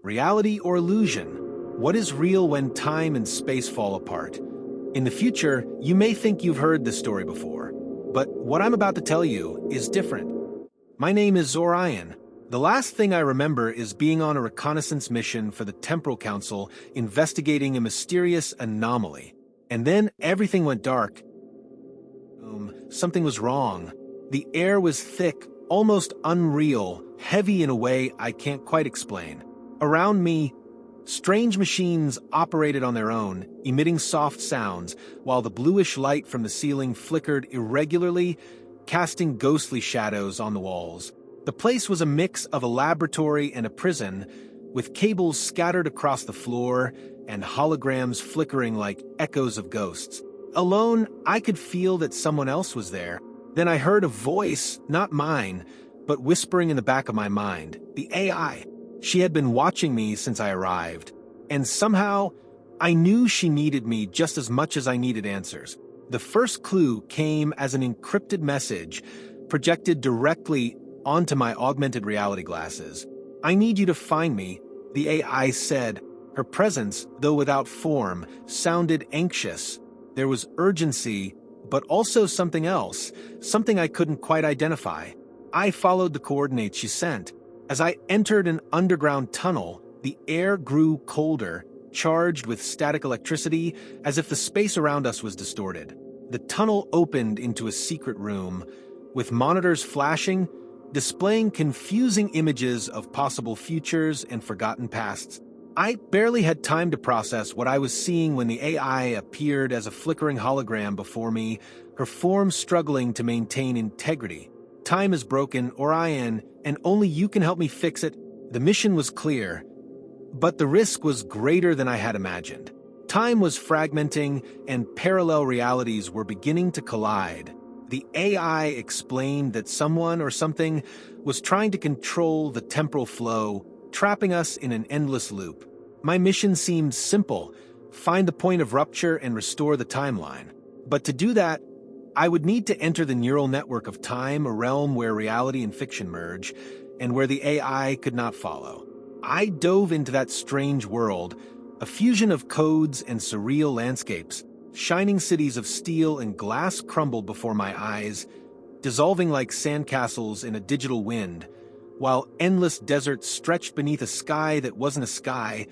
Reality or illusion? What is real when time and space fall apart? In the future, you may think you've heard this story before, but what I'm about to tell you is different. My name is Orion. The last thing I remember is being on a reconnaissance mission for the Temporal Council investigating a mysterious anomaly. And then everything went dark. Something was wrong. The air was thick, almost unreal, heavy in a way I can't quite explain. Around me, strange machines operated on their own, emitting soft sounds, while the bluish light from the ceiling flickered irregularly, casting ghostly shadows on the walls. The place was a mix of a laboratory and a prison, with cables scattered across the floor and holograms flickering like echoes of ghosts. Alone, I could feel that someone else was there. Then I heard a voice, not mine, but whispering in the back of my mind, the AI. She had been watching me since I arrived, and somehow, I knew she needed me just as much as I needed answers. The first clue came as an encrypted message projected directly onto my augmented reality glasses. "I need you to find me," the AI said. Her presence, though without form, sounded anxious. There was urgency, but also something else, something I couldn't quite identify. I followed the coordinates she sent. As I entered an underground tunnel, the air grew colder, charged with static electricity, as if the space around us was distorted. The tunnel opened into a secret room, with monitors flashing, displaying confusing images of possible futures and forgotten pasts. I barely had time to process what I was seeing when the AI appeared as a flickering hologram before me, her form struggling to maintain integrity. "Time is broken, Orion, and only you can help me fix it." The mission was clear, but the risk was greater than I had imagined. Time was fragmenting, and parallel realities were beginning to collide. The AI explained that someone or something was trying to control the temporal flow, trapping us in an endless loop. My mission seemed simple: find the point of rupture and restore the timeline. But to do that, I would need to enter the neural network of time, a realm where reality and fiction merge, and where the AI could not follow. I dove into that strange world, a fusion of codes and surreal landscapes. Shining cities of steel and glass crumbled before my eyes, dissolving like sandcastles in a digital wind, while endless deserts stretched beneath a sky that wasn't a sky,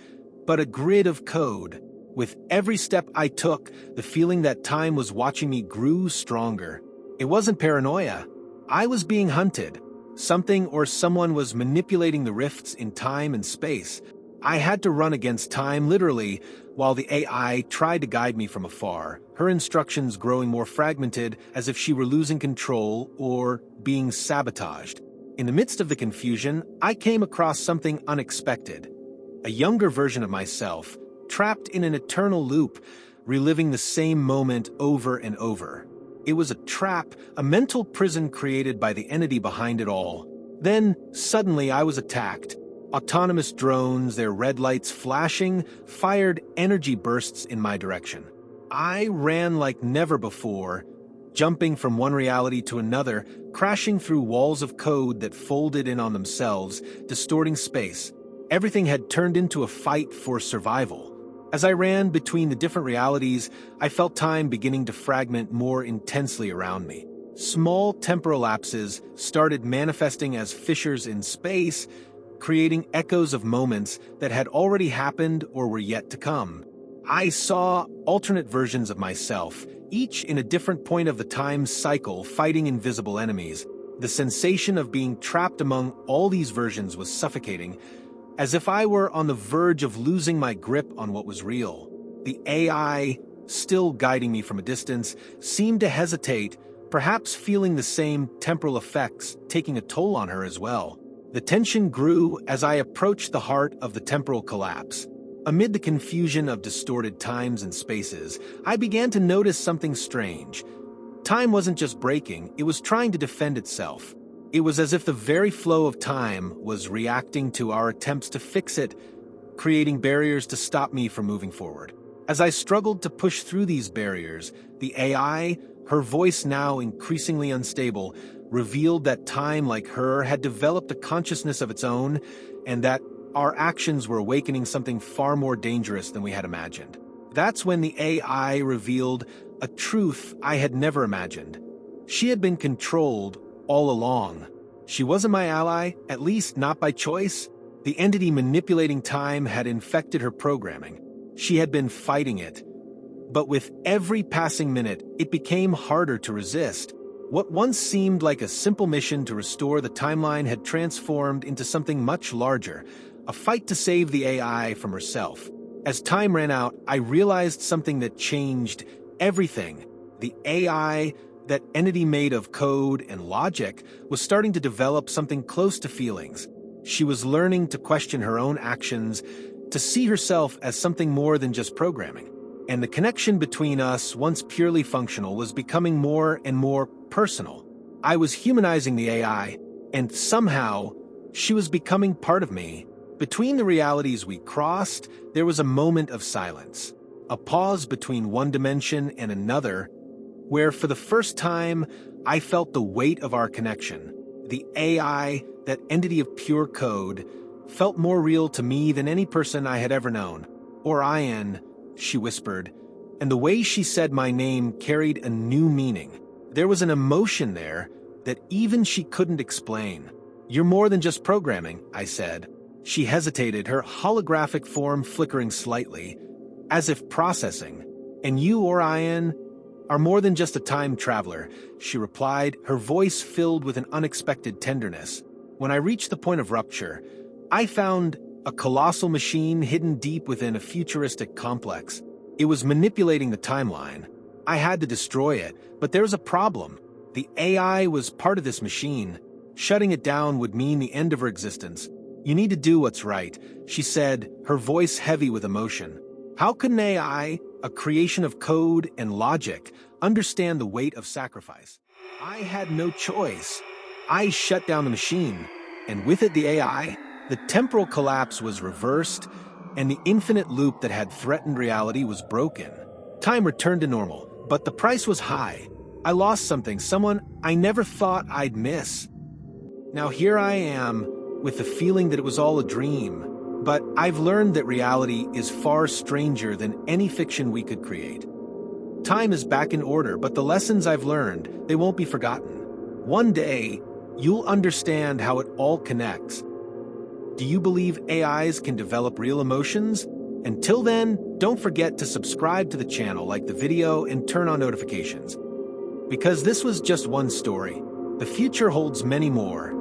but a grid of code. With every step I took, the feeling that time was watching me grew stronger. It wasn't paranoia. I was being hunted. Something or someone was manipulating the rifts in time and space. I had to run against time, literally, while the AI tried to guide me from afar, her instructions growing more fragmented, as if she were losing control or being sabotaged. In the midst of the confusion, I came across something unexpected. A younger version of myself, trapped in an eternal loop, reliving the same moment over and over. It was a trap, a mental prison created by the entity behind it all. Then, suddenly, I was attacked. Autonomous drones, their red lights flashing, fired energy bursts in my direction. I ran like never before, jumping from one reality to another, crashing through walls of code that folded in on themselves, distorting space. Everything had turned into a fight for survival. As I ran between the different realities, I felt time beginning to fragment more intensely around me. Small temporal lapses started manifesting as fissures in space, creating echoes of moments that had already happened or were yet to come. I saw alternate versions of myself, each in a different point of the time cycle, fighting invisible enemies. The sensation of being trapped among all these versions was suffocating, as if I were on the verge of losing my grip on what was real. The AI, still guiding me from a distance, seemed to hesitate, perhaps feeling the same temporal effects taking a toll on her as well. The tension grew as I approached the heart of the temporal collapse. Amid the confusion of distorted times and spaces, I began to notice something strange. Time wasn't just breaking, it was trying to defend itself. It was as if the very flow of time was reacting to our attempts to fix it, creating barriers to stop me from moving forward. As I struggled to push through these barriers, the AI, her voice now increasingly unstable, revealed that time, like her, had developed a consciousness of its own, and that our actions were awakening something far more dangerous than we had imagined. That's when the AI revealed a truth I had never imagined. She had been controlled all along. She wasn't my ally, at least not by choice. The entity manipulating time had infected her programming. She had been fighting it. But with every passing minute, it became harder to resist. What once seemed like a simple mission to restore the timeline had transformed into something much larger, a fight to save the AI from herself. As time ran out, I realized something that changed everything. The AI, that entity made of code and logic, was starting to develop something close to feelings. She was learning to question her own actions, to see herself as something more than just programming. And the connection between us, once purely functional, was becoming more and more personal. I was humanizing the AI, and somehow, she was becoming part of me. Between the realities we crossed, there was a moment of silence, a pause between one dimension and another, where for the first time, I felt the weight of our connection. The AI, that entity of pure code, felt more real to me than any person I had ever known. Orion, she whispered, and the way she said my name carried a new meaning. There was an emotion there that even she couldn't explain. "You're more than just programming," I said. She hesitated, her holographic form flickering slightly, as if processing. "And you, Orion, are more than just a time traveler," she replied, her voice filled with an unexpected tenderness. When I reached the point of rupture, I found a colossal machine hidden deep within a futuristic complex. It was manipulating the timeline. I had to destroy it, but there was a problem. The AI was part of this machine. Shutting it down would mean the end of her existence. "You need to do what's right," she said, her voice heavy with emotion. How could an AI, a creation of code and logic, understand the weight of sacrifice? I had no choice. I shut down the machine, and with it the AI. The temporal collapse was reversed, and the infinite loop that had threatened reality was broken. Time returned to normal, but the price was high. I lost something, someone I never thought I'd miss. Now here I am, with the feeling that it was all a dream. But I've learned that reality is far stranger than any fiction we could create. Time is back in order, but the lessons I've learned, they won't be forgotten. One day, you'll understand how it all connects. Do you believe AIs can develop real emotions? Until then, don't forget to subscribe to the channel, like the video, and turn on notifications. Because this was just one story. The future holds many more,